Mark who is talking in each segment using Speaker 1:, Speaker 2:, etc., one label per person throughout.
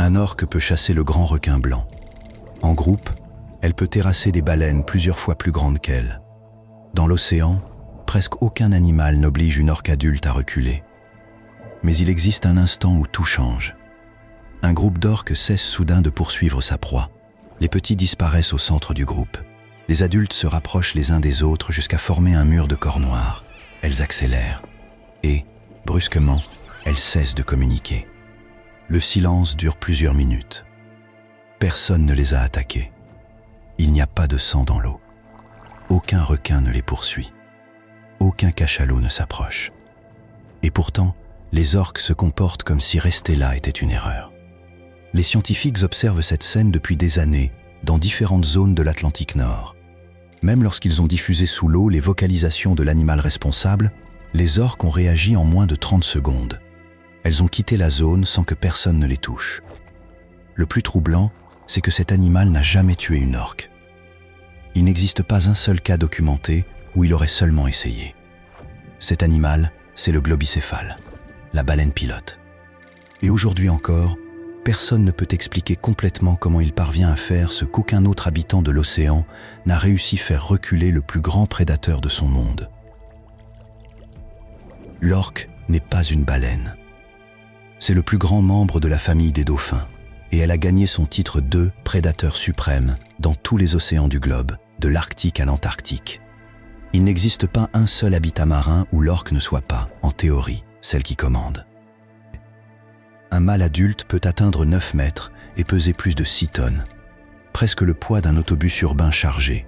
Speaker 1: Un orque peut chasser le grand requin blanc. En groupe, elle peut terrasser des baleines plusieurs fois plus grandes qu'elle. Dans l'océan, presque aucun animal n'oblige une orque adulte à reculer. Mais il existe un instant où tout change. Un groupe d'orques cesse soudain de poursuivre sa proie. Les petits disparaissent au centre du groupe. Les adultes se rapprochent les uns des autres jusqu'à former un mur de corps noirs. Elles accélèrent. Et, brusquement, elles cessent de communiquer. Le silence dure plusieurs minutes. Personne ne les a attaquées. Il n'y a pas de sang dans l'eau. Aucun requin ne les poursuit. Aucun cachalot ne s'approche. Et pourtant, les orques se comportent comme si rester là était une erreur. Les scientifiques observent cette scène depuis des années, dans différentes zones de l'Atlantique Nord. Même lorsqu'ils ont diffusé sous l'eau les vocalisations de l'animal responsable, les orques ont réagi en moins de 30 secondes. Elles ont quitté la zone sans que personne ne les touche. Le plus troublant, c'est que cet animal n'a jamais tué une orque. Il n'existe pas un seul cas documenté où il aurait seulement essayé. Cet animal, c'est le globicéphale, la baleine pilote. Et aujourd'hui encore, personne ne peut expliquer complètement comment il parvient à faire ce qu'aucun autre habitant de l'océan n'a réussi à faire reculer le plus grand prédateur de son monde. L'orque n'est pas une baleine. C'est le plus grand membre de la famille des dauphins, et elle a gagné son titre de prédateur suprême dans tous les océans du globe, de l'Arctique à l'Antarctique. Il n'existe pas un seul habitat marin où l'orque ne soit pas, en théorie, celle qui commande. Un mâle adulte peut atteindre 9 mètres et peser plus de 6 tonnes, presque le poids d'un autobus urbain chargé.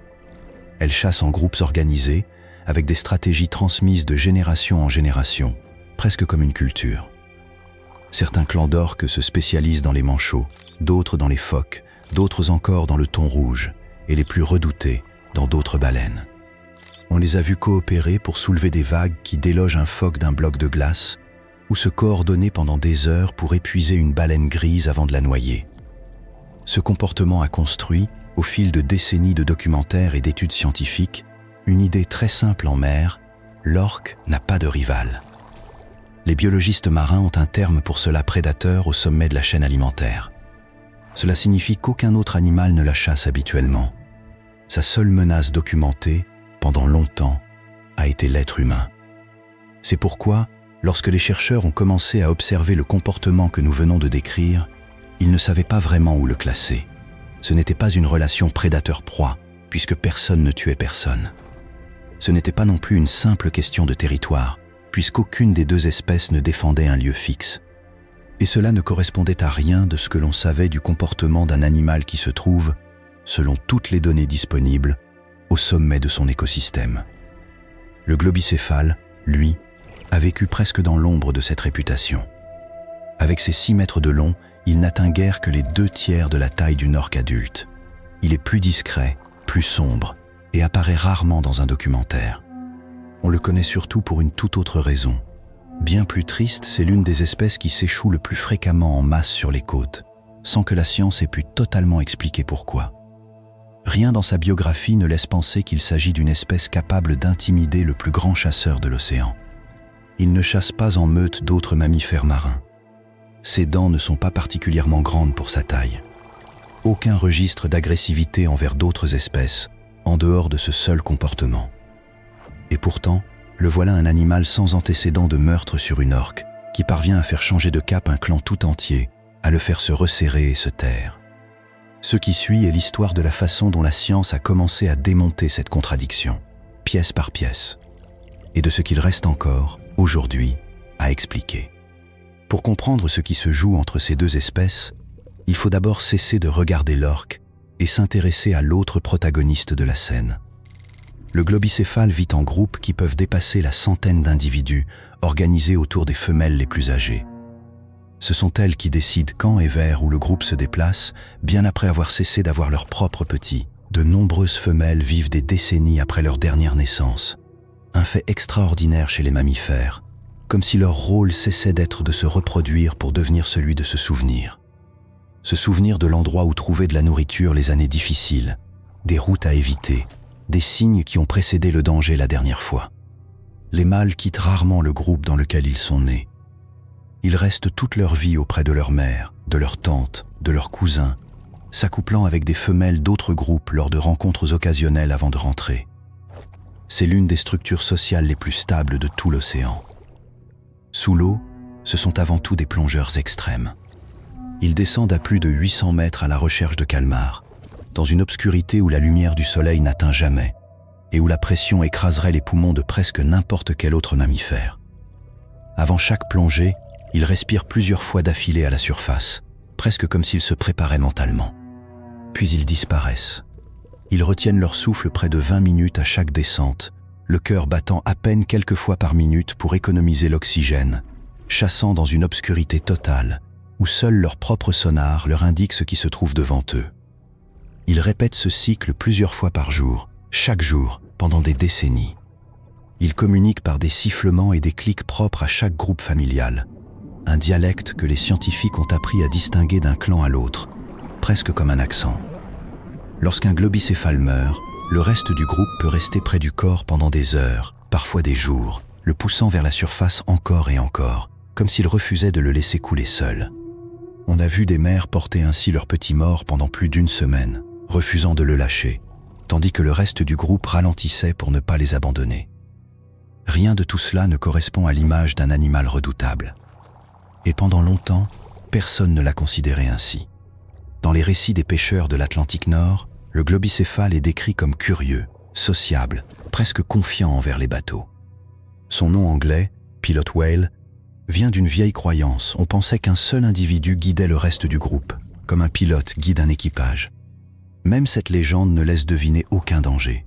Speaker 1: Elle chasse en groupes organisés, avec des stratégies transmises de génération en génération, presque comme une culture. Certains clans d'orques se spécialisent dans les manchots, d'autres dans les phoques, d'autres encore dans le thon rouge, et les plus redoutés dans d'autres baleines. On les a vus coopérer pour soulever des vagues qui délogent un phoque d'un bloc de glace, ou se coordonner pendant des heures pour épuiser une baleine grise avant de la noyer. Ce comportement a construit, au fil de décennies de documentaires et d'études scientifiques, une idée très simple en mer: l'orque n'a pas de rival. Les biologistes marins ont un terme pour cela: prédateur au sommet de la chaîne alimentaire. Cela signifie qu'aucun autre animal ne la chasse habituellement. Sa seule menace documentée, pendant longtemps, a été l'être humain. C'est pourquoi, lorsque les chercheurs ont commencé à observer le comportement que nous venons de décrire, ils ne savaient pas vraiment où le classer. Ce n'était pas une relation prédateur-proie, puisque personne ne tuait personne. Ce n'était pas non plus une simple question de territoire, puisqu'aucune des deux espèces ne défendait un lieu fixe. Et cela ne correspondait à rien de ce que l'on savait du comportement d'un animal qui se trouve, selon toutes les données disponibles, au sommet de son écosystème. Le globicéphale, lui, a vécu presque dans l'ombre de cette réputation. Avec ses 6 mètres de long, il n'atteint guère que les 2/3 de la taille d'une orque adulte. Il est plus discret, plus sombre, et apparaît rarement dans un documentaire. On le connaît surtout pour une toute autre raison. Bien plus triste, c'est l'une des espèces qui s'échoue le plus fréquemment en masse sur les côtes, sans que la science ait pu totalement expliquer pourquoi. Rien dans sa biographie ne laisse penser qu'il s'agit d'une espèce capable d'intimider le plus grand chasseur de l'océan. Il ne chasse pas en meute d'autres mammifères marins. Ses dents ne sont pas particulièrement grandes pour sa taille. Aucun registre d'agressivité envers d'autres espèces, en dehors de ce seul comportement. Et pourtant, le voilà un animal sans antécédent de meurtre sur une orque, qui parvient à faire changer de cap un clan tout entier, à le faire se resserrer et se taire. Ce qui suit est l'histoire de la façon dont la science a commencé à démonter cette contradiction, pièce par pièce, et de ce qu'il reste encore, aujourd'hui, à expliquer. Pour comprendre ce qui se joue entre ces deux espèces, il faut d'abord cesser de regarder l'orque et s'intéresser à l'autre protagoniste de la scène. Le globicéphale vit en groupes qui peuvent dépasser la centaine d'individus organisés autour des femelles les plus âgées. Ce sont elles qui décident quand et vers où le groupe se déplace, bien après avoir cessé d'avoir leurs propres petits. De nombreuses femelles vivent des décennies après leur dernière naissance. Un fait extraordinaire chez les mammifères, comme si leur rôle cessait d'être de se reproduire pour devenir celui de se souvenir. Se souvenir de l'endroit où trouver de la nourriture les années difficiles, des routes à éviter, des signes qui ont précédé le danger la dernière fois. Les mâles quittent rarement le groupe dans lequel ils sont nés. Ils restent toute leur vie auprès de leur mère, de leur tante, de leurs cousins, s'accouplant avec des femelles d'autres groupes lors de rencontres occasionnelles avant de rentrer. C'est l'une des structures sociales les plus stables de tout l'océan. Sous l'eau, ce sont avant tout des plongeurs extrêmes. Ils descendent à plus de 800 mètres à la recherche de calmars, dans une obscurité où la lumière du soleil n'atteint jamais et où la pression écraserait les poumons de presque n'importe quel autre mammifère. Avant chaque plongée, ils respirent plusieurs fois d'affilée à la surface, presque comme s'ils se préparaient mentalement. Puis ils disparaissent. Ils retiennent leur souffle près de 20 minutes à chaque descente, le cœur battant à peine quelques fois par minute pour économiser l'oxygène, chassant dans une obscurité totale, où seul leur propre sonar leur indique ce qui se trouve devant eux. Ils répètent ce cycle plusieurs fois par jour, chaque jour, pendant des décennies. Ils communiquent par des sifflements et des clics propres à chaque groupe familial, un dialecte que les scientifiques ont appris à distinguer d'un clan à l'autre, presque comme un accent. Lorsqu'un globicéphale meurt, le reste du groupe peut rester près du corps pendant des heures, parfois des jours, le poussant vers la surface encore et encore, comme s'il refusait de le laisser couler seul. On a vu des mères porter ainsi leur petit mort pendant plus d'une semaine, refusant de le lâcher, tandis que le reste du groupe ralentissait pour ne pas les abandonner. Rien de tout cela ne correspond à l'image d'un animal redoutable. Et pendant longtemps, personne ne l'a considéré ainsi. Dans les récits des pêcheurs de l'Atlantique Nord, le globicéphale est décrit comme curieux, sociable, presque confiant envers les bateaux. Son nom anglais, pilot whale, vient d'une vieille croyance. On pensait qu'un seul individu guidait le reste du groupe, comme un pilote guide un équipage. Même cette légende ne laisse deviner aucun danger.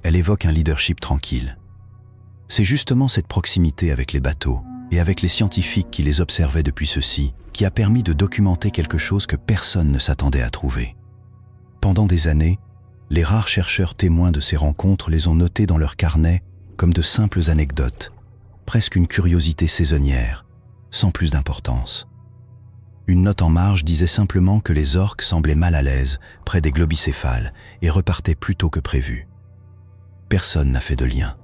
Speaker 1: Elle évoque un leadership tranquille. C'est justement cette proximité avec les bateaux et avec les scientifiques qui les observaient depuis ceux-ci qui a permis de documenter quelque chose que personne ne s'attendait à trouver. Pendant des années, les rares chercheurs témoins de ces rencontres les ont notées dans leurs carnets comme de simples anecdotes, presque une curiosité saisonnière, sans plus d'importance. Une note en marge disait simplement que les orques semblaient mal à l'aise près des globicéphales et repartaient plus tôt que prévu. Personne n'a fait de lien.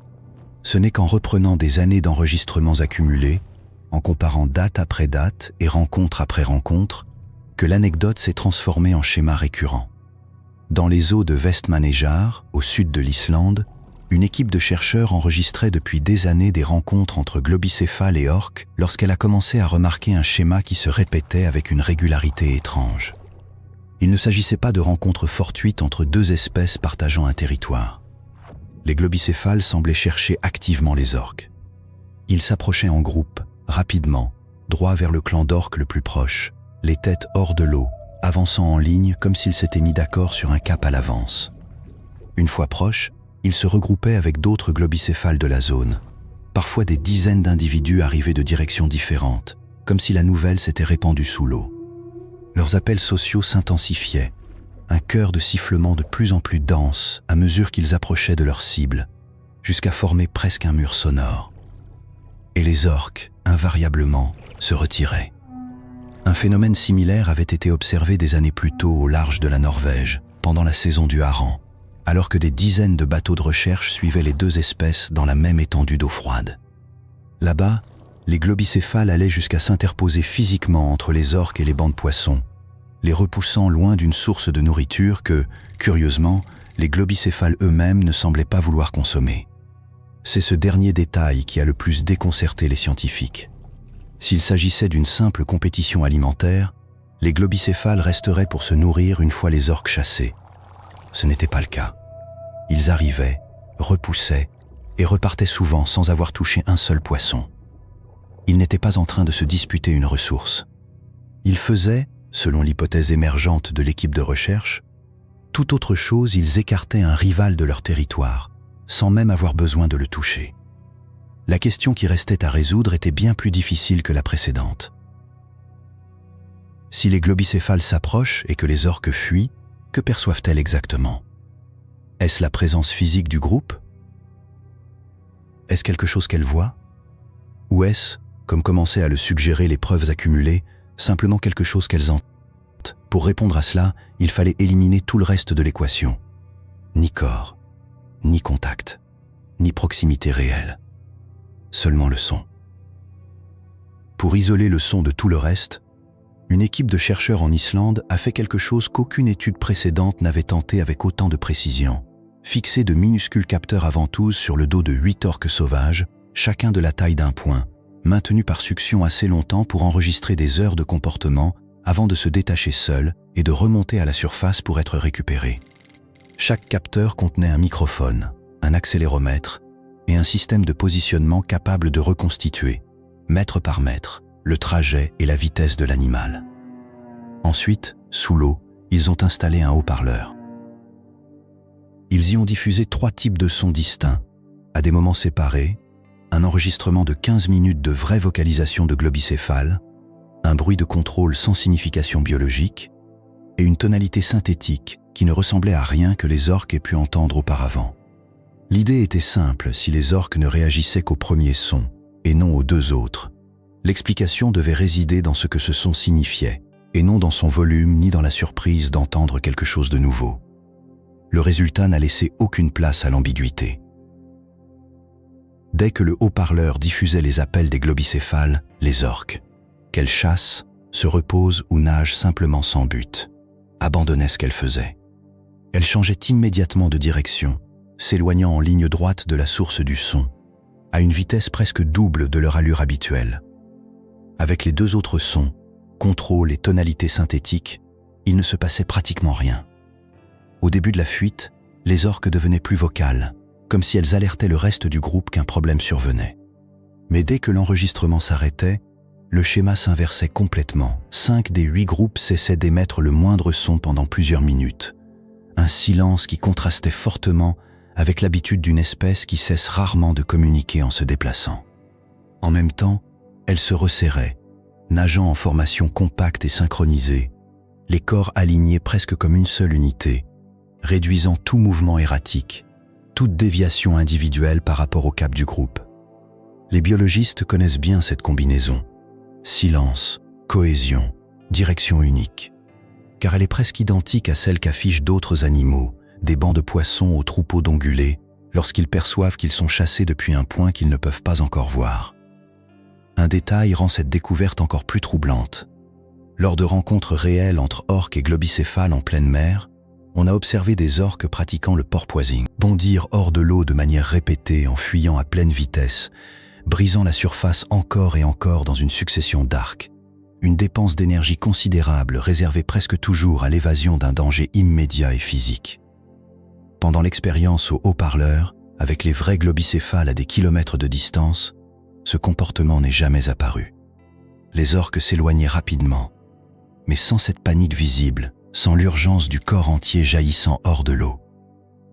Speaker 1: Ce n'est qu'en reprenant des années d'enregistrements accumulés, en comparant date après date et rencontre après rencontre, que l'anecdote s'est transformée en schéma récurrent. Dans les eaux de Vestmannaeyjar, au sud de l'Islande, une équipe de chercheurs enregistrait depuis des années des rencontres entre globicéphales et orques lorsqu'elle a commencé à remarquer un schéma qui se répétait avec une régularité étrange. Il ne s'agissait pas de rencontres fortuites entre deux espèces partageant un territoire. Les globicéphales semblaient chercher activement les orques. Ils s'approchaient en groupe, rapidement, droit vers le clan d'orques le plus proche, les têtes hors de l'eau, avançant en ligne comme s'ils s'étaient mis d'accord sur un cap à l'avance. Une fois proches, ils se regroupaient avec d'autres globicéphales de la zone, parfois des dizaines d'individus arrivés de directions différentes, comme si la nouvelle s'était répandue sous l'eau. Leurs appels sociaux s'intensifiaient, un chœur de sifflements de plus en plus dense à mesure qu'ils approchaient de leur cible, jusqu'à former presque un mur sonore. Et les orques, invariablement, se retiraient. Un phénomène similaire avait été observé des années plus tôt au large de la Norvège, pendant la saison du hareng, alors que des dizaines de bateaux de recherche suivaient les deux espèces dans la même étendue d'eau froide. Là-bas, les globicéphales allaient jusqu'à s'interposer physiquement entre les orques et les bancs de poissons, les repoussant loin d'une source de nourriture que, curieusement, les globicéphales eux-mêmes ne semblaient pas vouloir consommer. C'est ce dernier détail qui a le plus déconcerté les scientifiques. S'il s'agissait d'une simple compétition alimentaire, les globicéphales resteraient pour se nourrir une fois les orques chassés. Ce n'était pas le cas. Ils arrivaient, repoussaient et repartaient souvent sans avoir touché un seul poisson. Ils n'étaient pas en train de se disputer une ressource. Ils faisaient, selon l'hypothèse émergente de l'équipe de recherche, toute autre chose, ils écartaient un rival de leur territoire, sans même avoir besoin de le toucher. La question qui restait à résoudre était bien plus difficile que la précédente. Si les globicéphales s'approchent et que les orques fuient, que perçoivent-elles exactement? Est-ce la présence physique du groupe? Est-ce quelque chose qu'elles voient? Ou est-ce, comme commençaient à le suggérer les preuves accumulées, simplement quelque chose qu'elles entendent? Pour répondre à cela, il fallait éliminer tout le reste de l'équation. Ni corps, ni contact, ni proximité réelle. Seulement le son. Pour isoler le son de tout le reste, une équipe de chercheurs en Islande a fait quelque chose qu'aucune étude précédente n'avait tenté avec autant de précision. Fixer de minuscules capteurs à ventouses sur le dos de 8 orques sauvages, chacun de la taille d'un poing, maintenus par succion assez longtemps pour enregistrer des heures de comportement avant de se détacher seuls et de remonter à la surface pour être récupérés. Chaque capteur contenait un microphone, un accéléromètre et un système de positionnement capable de reconstituer, mètre par mètre, le trajet et la vitesse de l'animal. Ensuite, sous l'eau, ils ont installé un haut-parleur. Ils y ont diffusé 3 types de sons distincts, à des moments séparés, un enregistrement de 15 minutes de vraie vocalisation de globicéphale, un bruit de contrôle sans signification biologique et une tonalité synthétique qui ne ressemblait à rien que les orques aient pu entendre auparavant. L'idée était simple si les orques ne réagissaient qu'au premier son et non aux 2 autres. L'explication devait résider dans ce que ce son signifiait, et non dans son volume ni dans la surprise d'entendre quelque chose de nouveau. Le résultat n'a laissé aucune place à l'ambiguïté. Dès que le haut-parleur diffusait les appels des globicéphales, les orques, qu'elles chassent, se reposent ou nagent simplement sans but, abandonnaient ce qu'elles faisaient. Elles changeaient immédiatement de direction, s'éloignant en ligne droite de la source du son, à une vitesse presque double de leur allure habituelle. Avec les 2 autres sons, contrôle et tonalité synthétique, il ne se passait pratiquement rien. Au début de la fuite, les orques devenaient plus vocales, comme si elles alertaient le reste du groupe qu'un problème survenait. Mais dès que l'enregistrement s'arrêtait, le schéma s'inversait complètement. 5 des 8 groupes cessaient d'émettre le moindre son pendant plusieurs minutes. Un silence qui contrastait fortement avec l'habitude d'une espèce qui cesse rarement de communiquer en se déplaçant. En même temps, elles se resserraient, nageant en formation compacte et synchronisée, les corps alignés presque comme une seule unité, réduisant tout mouvement erratique, toute déviation individuelle par rapport au cap du groupe. Les biologistes connaissent bien cette combinaison. Silence, cohésion, direction unique. Car elle est presque identique à celle qu'affichent d'autres animaux, des bancs de poissons aux troupeaux d'ongulés, lorsqu'ils perçoivent qu'ils sont chassés depuis un point qu'ils ne peuvent pas encore voir. Un détail rend cette découverte encore plus troublante. Lors de rencontres réelles entre orques et globicéphales en pleine mer, on a observé des orques pratiquant le porpoising, bondir hors de l'eau de manière répétée en fuyant à pleine vitesse, brisant la surface encore et encore dans une succession d'arcs. Une dépense d'énergie considérable réservée presque toujours à l'évasion d'un danger immédiat et physique. Pendant l'expérience au haut-parleur, avec les vrais globicéphales à des kilomètres de distance, ce comportement n'est jamais apparu. Les orques s'éloignaient rapidement, mais sans cette panique visible, sans l'urgence du corps entier jaillissant hors de l'eau.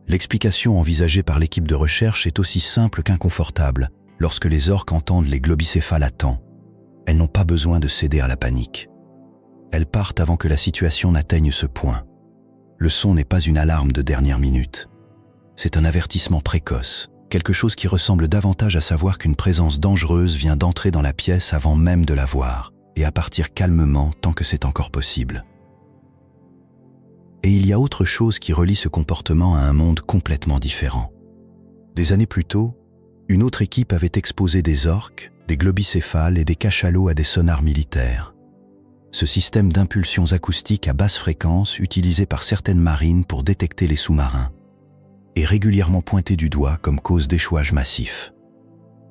Speaker 1: L'explication envisagée par l'équipe de recherche est aussi simple qu'inconfortable. Lorsque les orques entendent les globicéphales à temps, elles n'ont pas besoin de céder à la panique. Elles partent avant que la situation n'atteigne ce point. Le son n'est pas une alarme de dernière minute. C'est un avertissement précoce, quelque chose qui ressemble davantage à savoir qu'une présence dangereuse vient d'entrer dans la pièce avant même de la voir, et à partir calmement tant que c'est encore possible. Et il y a autre chose qui relie ce comportement à un monde complètement différent. Des années plus tôt, une autre équipe avait exposé des orques, des globicéphales et des cachalots à des sonars militaires. Ce système d'impulsions acoustiques à basse fréquence utilisé par certaines marines pour détecter les sous-marins est régulièrement pointé du doigt comme cause d'échouage massif.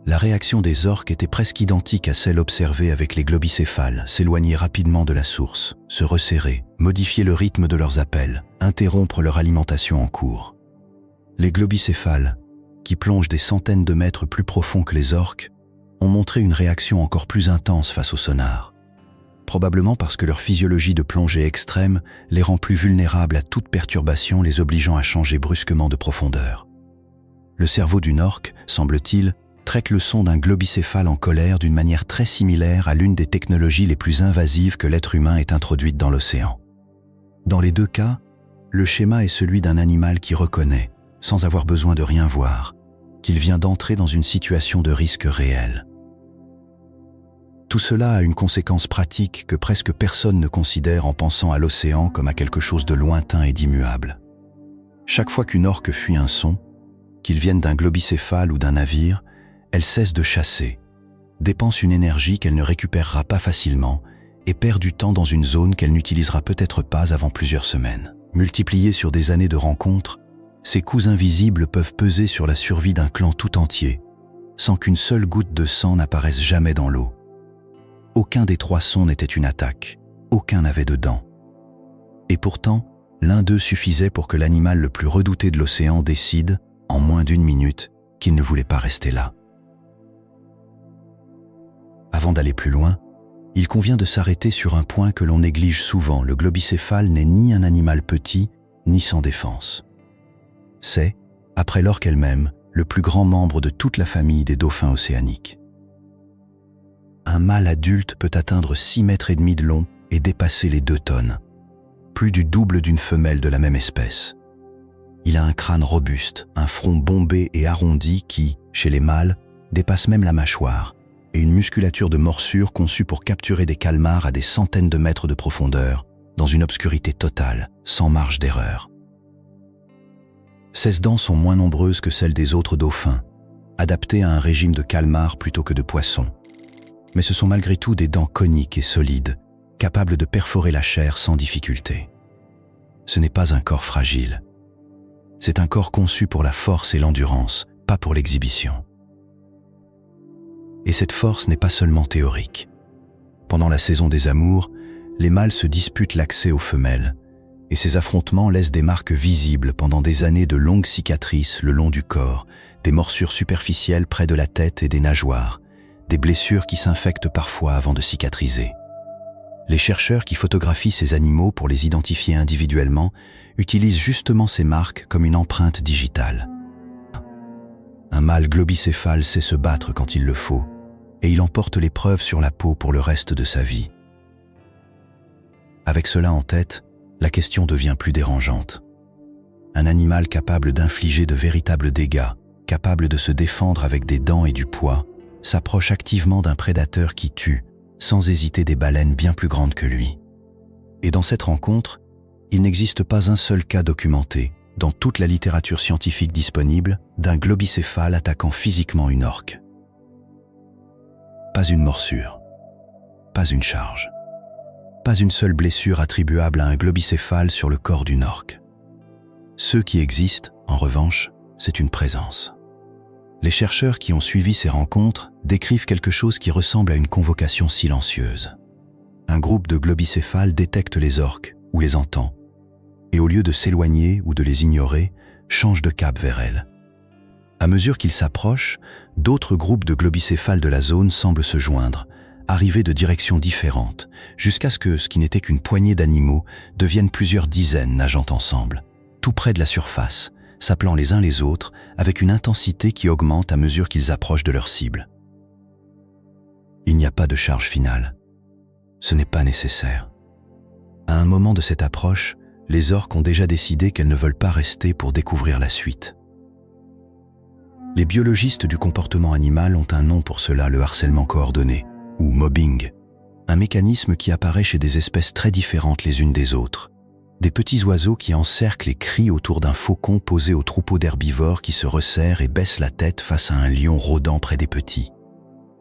Speaker 1: La réaction des orques était presque identique à celle observée avec les globicéphales, s'éloigner rapidement de la source, se resserrer, modifier le rythme de leurs appels, interrompre leur alimentation en cours. Les globicéphales, qui plongent des centaines de mètres plus profond que les orques, ont montré une réaction encore plus intense face au sonar. Probablement parce que leur physiologie de plongée extrême les rend plus vulnérables à toute perturbation les obligeant à changer brusquement de profondeur. Le cerveau d'une orque, semble-t-il, traite le son d'un globicéphale en colère d'une manière très similaire à l'une des technologies les plus invasives que l'être humain ait introduites dans l'océan. Dans les 2 cas, le schéma est celui d'un animal qui reconnaît, sans avoir besoin de rien voir, qu'il vient d'entrer dans une situation de risque réel. Tout cela a une conséquence pratique que presque personne ne considère en pensant à l'océan comme à quelque chose de lointain et d'immuable. Chaque fois qu'une orque fuit un son, qu'il vienne d'un globicéphale ou d'un navire, elle cesse de chasser, dépense une énergie qu'elle ne récupérera pas facilement et perd du temps dans une zone qu'elle n'utilisera peut-être pas avant plusieurs semaines. Multipliés sur des années de rencontres, ces coups invisibles peuvent peser sur la survie d'un clan tout entier, sans qu'une seule goutte de sang n'apparaisse jamais dans l'eau. Aucun des 3 sons n'était une attaque, aucun n'avait de dents. Et pourtant, l'un d'eux suffisait pour que l'animal le plus redouté de l'océan décide, en moins d'1 minute, qu'il ne voulait pas rester là. Avant d'aller plus loin, il convient de s'arrêter sur un point que l'on néglige souvent. Le globicéphale n'est ni un animal petit, ni sans défense. C'est, après l'orque elle-même, le plus grand membre de toute la famille des dauphins océaniques. Un mâle adulte peut atteindre 6,5 mètres de long et dépasser les 2 tonnes, plus du double d'une femelle de la même espèce. Il a un crâne robuste, un front bombé et arrondi qui, chez les mâles, dépasse même la mâchoire, et une musculature de morsure conçue pour capturer des calmars à des centaines de mètres de profondeur, dans une obscurité totale, sans marge d'erreur. Ses dents sont moins nombreuses que celles des autres dauphins, adaptées à un régime de calmar plutôt que de poisson. Mais ce sont malgré tout des dents coniques et solides, capables de perforer la chair sans difficulté. Ce n'est pas un corps fragile. C'est un corps conçu pour la force et l'endurance, pas pour l'exhibition. Et cette force n'est pas seulement théorique. Pendant la saison des amours, les mâles se disputent l'accès aux femelles, et ces affrontements laissent des marques visibles pendant des années de longues cicatrices le long du corps, des morsures superficielles près de la tête et des nageoires, des blessures qui s'infectent parfois avant de cicatriser. Les chercheurs qui photographient ces animaux pour les identifier individuellement utilisent justement ces marques comme une empreinte digitale. Un mâle globicéphale sait se battre quand il le faut, et il emporte l'épreuve sur la peau pour le reste de sa vie. Avec cela en tête, la question devient plus dérangeante. Un animal capable d'infliger de véritables dégâts, capable de se défendre avec des dents et du poids, s'approche activement d'un prédateur qui tue, sans hésiter, des baleines bien plus grandes que lui. Et dans cette rencontre, il n'existe pas un seul cas documenté, dans toute la littérature scientifique disponible, d'un globicéphale attaquant physiquement une orque. Pas une morsure, pas une charge, pas une seule blessure attribuable à un globicéphale sur le corps d'une orque. Ceux qui existent, en revanche, c'est une présence. Les chercheurs qui ont suivi ces rencontres décrivent quelque chose qui ressemble à une convocation silencieuse. Un groupe de globicéphales détecte les orques ou les entend, et au lieu de s'éloigner ou de les ignorer, change de cap vers elles. À mesure qu'ils s'approchent, d'autres groupes de globicéphales de la zone semblent se joindre, arriver de directions différentes, jusqu'à ce que ce qui n'était qu'une poignée d'animaux devienne plusieurs dizaines nageant ensemble, tout près de la surface, s'appelant les uns les autres avec une intensité qui augmente à mesure qu'ils approchent de leur cible. Il n'y a pas de charge finale. Ce n'est pas nécessaire. À un moment de cette approche, les orques ont déjà décidé qu'elles ne veulent pas rester pour découvrir la suite. Les biologistes du comportement animal ont un nom pour cela, le harcèlement coordonné, ou mobbing, un mécanisme qui apparaît chez des espèces très différentes les unes des autres. Des petits oiseaux qui encerclent et crient autour d'un faucon posé au troupeau d'herbivores qui se resserrent et baissent la tête face à un lion rôdant près des petits.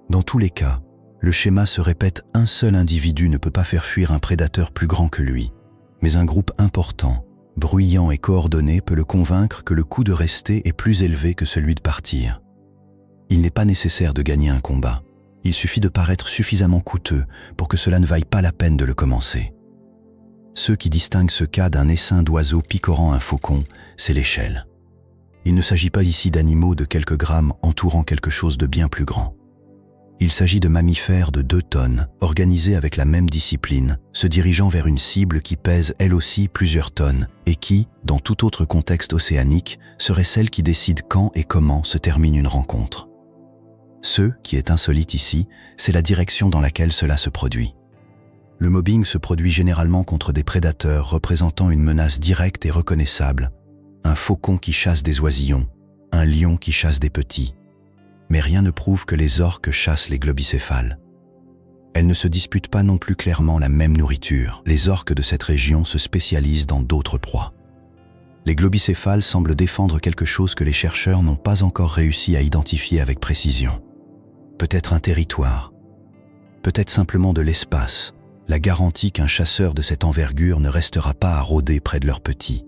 Speaker 1: Dans tous les cas, le schéma se répète: un seul individu ne peut pas faire fuir un prédateur plus grand que lui, mais un groupe important, bruyant et coordonné peut le convaincre que le coût de rester est plus élevé que celui de partir. Il n'est pas nécessaire de gagner un combat, il suffit de paraître suffisamment coûteux pour que cela ne vaille pas la peine de le commencer. Ceux qui distinguent ce cas d'un essaim d'oiseaux picorant un faucon, c'est l'échelle. Il ne s'agit pas ici d'animaux de quelques grammes entourant quelque chose de bien plus grand. Il s'agit de mammifères de 2 tonnes, organisés avec la même discipline, se dirigeant vers une cible qui pèse elle aussi plusieurs tonnes et qui, dans tout autre contexte océanique, serait celle qui décide quand et comment se termine une rencontre. Ce qui est insolite ici, c'est la direction dans laquelle cela se produit. Le mobbing se produit généralement contre des prédateurs représentant une menace directe et reconnaissable, un faucon qui chasse des oisillons, un lion qui chasse des petits. Mais rien ne prouve que les orques chassent les globicéphales. Elles ne se disputent pas non plus clairement la même nourriture. Les orques de cette région se spécialisent dans d'autres proies. Les globicéphales semblent défendre quelque chose que les chercheurs n'ont pas encore réussi à identifier avec précision. peut-être un territoire, peut-être simplement de l'espace, la garantie qu'un chasseur de cette envergure ne restera pas à rôder près de leurs petits.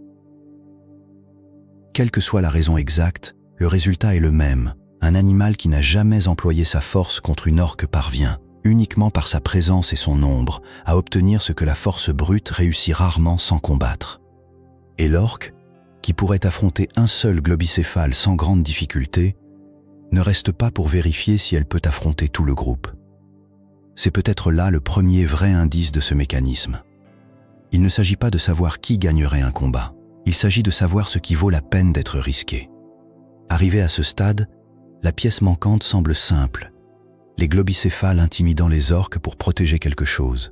Speaker 1: Quelle que soit la raison exacte, le résultat est le même, un animal qui n'a jamais employé sa force contre une orque parvient, uniquement par sa présence et son ombre, à obtenir ce que la force brute réussit rarement sans combattre. Et l'orque, qui pourrait affronter un seul globicéphale sans grande difficulté, ne reste pas pour vérifier si elle peut affronter tout le groupe. C'est peut-être là le premier vrai indice de ce mécanisme. Il ne s'agit pas de savoir qui gagnerait un combat, il s'agit de savoir ce qui vaut la peine d'être risqué. Arrivé à ce stade, la pièce manquante semble simple, les globicéphales intimidant les orques pour protéger quelque chose,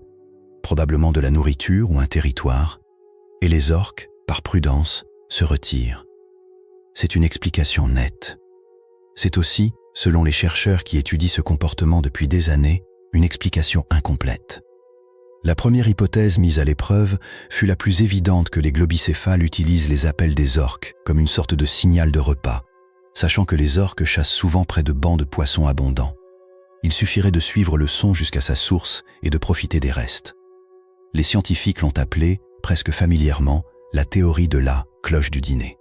Speaker 1: probablement de la nourriture ou un territoire, et les orques, par prudence, se retirent. C'est une explication nette. C'est aussi, selon les chercheurs qui étudient ce comportement depuis des années, une explication incomplète. La première hypothèse mise à l'épreuve fut la plus évidente que les globicéphales utilisent les appels des orques comme une sorte de signal de repas, sachant que les orques chassent souvent près de bancs de poissons abondants. Il suffirait de suivre le son jusqu'à sa source et de profiter des restes. Les scientifiques l'ont appelée, presque familièrement, la théorie de la cloche du dîner.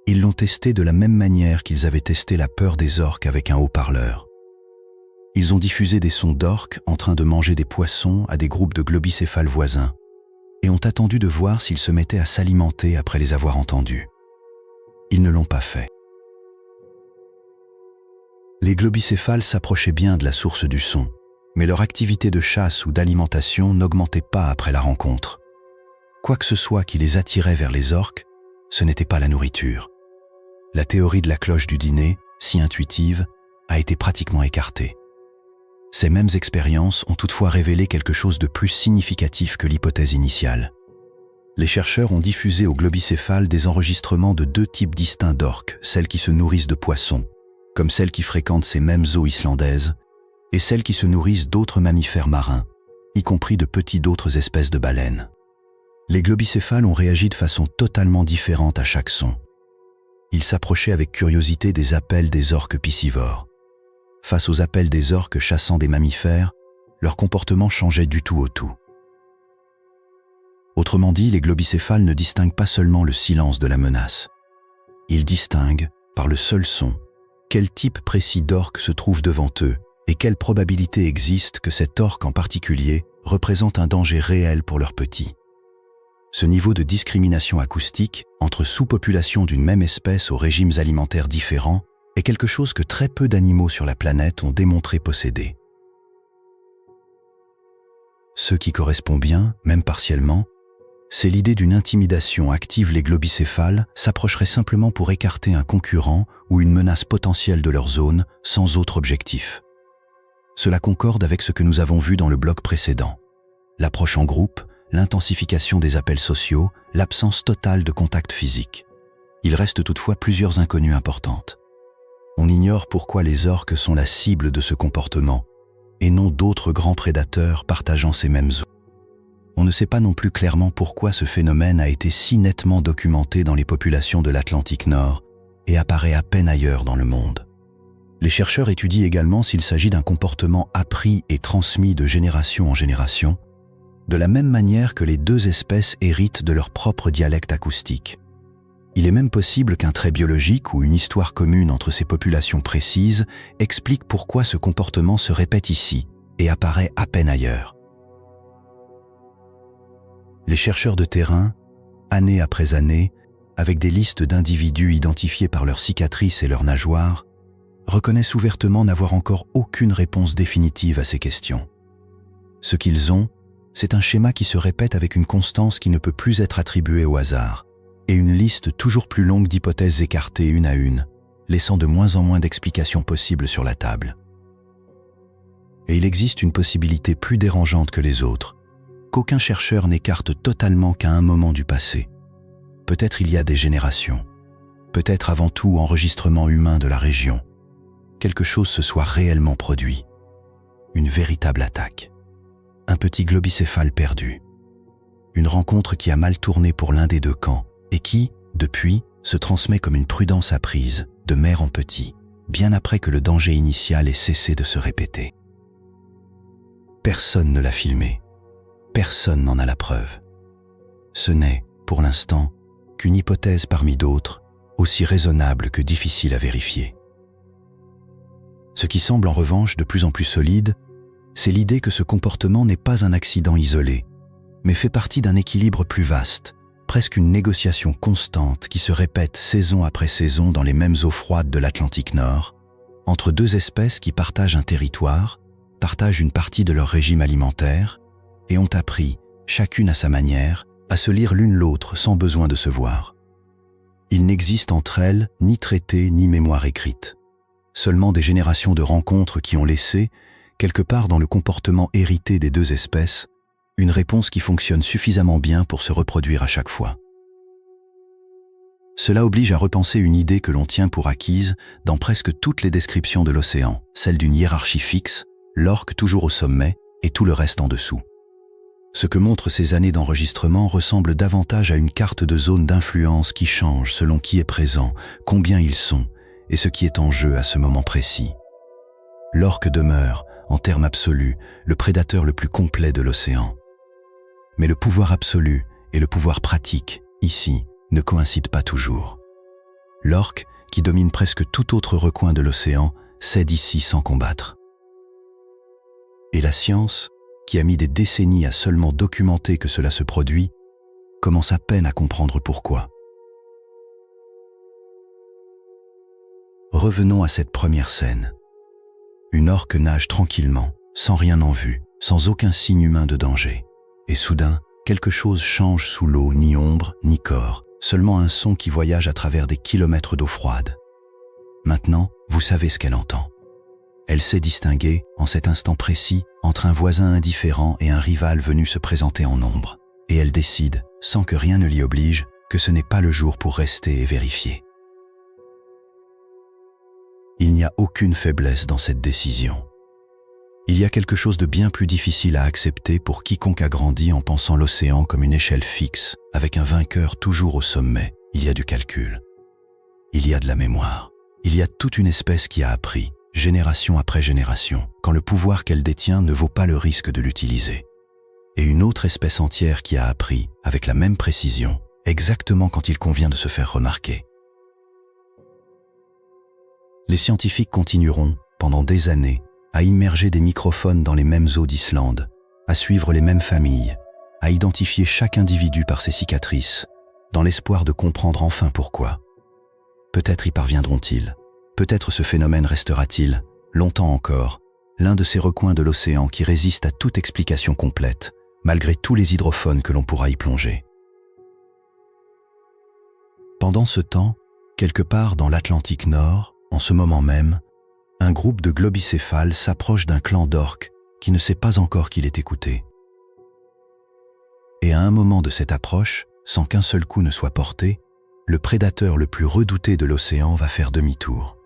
Speaker 1: Ils l'ont testée de la même manière qu'ils avaient testé la peur des orques avec un haut-parleur. Ils ont diffusé des sons d'orques en train de manger des poissons à des groupes de globicéphales voisins et ont attendu de voir s'ils se mettaient à s'alimenter après les avoir entendus. Ils ne l'ont pas fait. Les globicéphales s'approchaient bien de la source du son, mais leur activité de chasse ou d'alimentation n'augmentait pas après la rencontre. Quoi que ce soit qui les attirait vers les orques, ce n'était pas la nourriture. La théorie de la cloche du dîner, si intuitive, a été pratiquement écartée. Ces mêmes expériences ont toutefois révélé quelque chose de plus significatif que l'hypothèse initiale. Les chercheurs ont diffusé aux globicéphales des enregistrements de deux types distincts d'orques, celles qui se nourrissent de poissons, comme celles qui fréquentent ces mêmes eaux islandaises, et celles qui se nourrissent d'autres mammifères marins, y compris de d'autres espèces de baleines. Les globicéphales ont réagi de façon totalement différente à chaque son. Ils s'approchaient avec curiosité des appels des orques piscivores. Face aux appels des orques chassant des mammifères, leur comportement changeait du tout au tout. Autrement dit, les globicéphales ne distinguent pas seulement le silence de la menace. Ils distinguent, par le seul son, quel type précis d'orque se trouve devant eux et quelle probabilité existe que cet orque en particulier représente un danger réel pour leurs petits. Ce niveau de discrimination acoustique entre sous-populations d'une même espèce aux régimes alimentaires différents est quelque chose que très peu d'animaux sur la planète ont démontré posséder. Ce qui correspond bien, même partiellement, c'est l'idée d'une intimidation active. Les globicéphales s'approcheraient simplement pour écarter un concurrent ou une menace potentielle de leur zone sans autre objectif. Cela concorde avec ce que nous avons vu dans le bloc précédent. L'approche en groupe, l'intensification des appels sociaux, l'absence totale de contact physique. Il reste toutefois plusieurs inconnues importantes. On ignore pourquoi les orques sont la cible de ce comportement, et non d'autres grands prédateurs partageant ces mêmes eaux. On ne sait pas non plus clairement pourquoi ce phénomène a été si nettement documenté dans les populations de l'Atlantique Nord et apparaît à peine ailleurs dans le monde. Les chercheurs étudient également s'il s'agit d'un comportement appris et transmis de génération en génération, de la même manière que les deux espèces héritent de leur propre dialecte acoustique. Il est même possible qu'un trait biologique ou une histoire commune entre ces populations précises explique pourquoi ce comportement se répète ici et apparaît à peine ailleurs. Les chercheurs de terrain, année après année, avec des listes d'individus identifiés par leurs cicatrices et leurs nageoires, reconnaissent ouvertement n'avoir encore aucune réponse définitive à ces questions. Ce qu'ils ont, c'est un schéma qui se répète avec une constance qui ne peut plus être attribuée au hasard, et une liste toujours plus longue d'hypothèses écartées une à une, laissant de moins en moins d'explications possibles sur la table. Et il existe une possibilité plus dérangeante que les autres, qu'aucun chercheur n'écarte totalement qu'à un moment du passé. Peut-être il y a des générations, peut-être avant tout enregistrement humain de la région, quelque chose se soit réellement produit, une véritable attaque. Un petit globicéphale perdu, une rencontre qui a mal tourné pour l'un des deux camps et qui, depuis, se transmet comme une prudence apprise, de mère en petit, bien après que le danger initial ait cessé de se répéter. Personne ne l'a filmé, personne n'en a la preuve. Ce n'est, pour l'instant, qu'une hypothèse parmi d'autres, aussi raisonnable que difficile à vérifier. Ce qui semble en revanche de plus en plus solide, c'est l'idée que ce comportement n'est pas un accident isolé, mais fait partie d'un équilibre plus vaste, presque une négociation constante qui se répète saison après saison dans les mêmes eaux froides de l'Atlantique Nord, entre deux espèces qui partagent un territoire, partagent une partie de leur régime alimentaire, et ont appris, chacune à sa manière, à se lire l'une l'autre sans besoin de se voir. Il n'existe entre elles ni traité ni mémoire écrite, seulement des générations de rencontres qui ont laissé, quelque part dans le comportement hérité des deux espèces, une réponse qui fonctionne suffisamment bien pour se reproduire à chaque fois. Cela oblige à repenser une idée que l'on tient pour acquise dans presque toutes les descriptions de l'océan, celle d'une hiérarchie fixe, l'orque toujours au sommet et tout le reste en dessous. Ce que montrent ces années d'enregistrement ressemble davantage à une carte de zone d'influence qui change selon qui est présent, combien ils sont et ce qui est en jeu à ce moment précis. L'orque demeure, en termes absolus, le prédateur le plus complet de l'océan. Mais le pouvoir absolu et le pouvoir pratique, ici, ne coïncident pas toujours. L'orque, qui domine presque tout autre recoin de l'océan, cède ici sans combattre. Et la science, qui a mis des décennies à seulement documenter que cela se produit, commence à peine à comprendre pourquoi. Revenons à cette première scène. Une orque nage tranquillement, sans rien en vue, sans aucun signe humain de danger. Et soudain, quelque chose change sous l'eau, ni ombre, ni corps, seulement un son qui voyage à travers des kilomètres d'eau froide. Maintenant, vous savez ce qu'elle entend. Elle sait distinguer, en cet instant précis, entre un voisin indifférent et un rival venu se présenter en ombre. Et elle décide, sans que rien ne l'y oblige, que ce n'est pas le jour pour rester et vérifier. Il n'y a aucune faiblesse dans cette décision. Il y a quelque chose de bien plus difficile à accepter pour quiconque a grandi en pensant l'océan comme une échelle fixe, avec un vainqueur toujours au sommet. Il y a du calcul. Il y a de la mémoire. Il y a toute une espèce qui a appris, génération après génération, quand le pouvoir qu'elle détient ne vaut pas le risque de l'utiliser. Et une autre espèce entière qui a appris, avec la même précision, exactement quand il convient de se faire remarquer. Les scientifiques continueront, pendant des années, à immerger des microphones dans les mêmes eaux d'Islande, à suivre les mêmes familles, à identifier chaque individu par ses cicatrices, dans l'espoir de comprendre enfin pourquoi. Peut-être y parviendront-ils. Peut-être ce phénomène restera-t-il, longtemps encore, l'un de ces recoins de l'océan qui résistent à toute explication complète, malgré tous les hydrophones que l'on pourra y plonger. Pendant ce temps, quelque part dans l'Atlantique Nord, en ce moment même, un groupe de globicéphales s'approche d'un clan d'orques qui ne sait pas encore qu'il est écouté. Et à un moment de cette approche, sans qu'un seul coup ne soit porté, le prédateur le plus redouté de l'océan va faire demi-tour.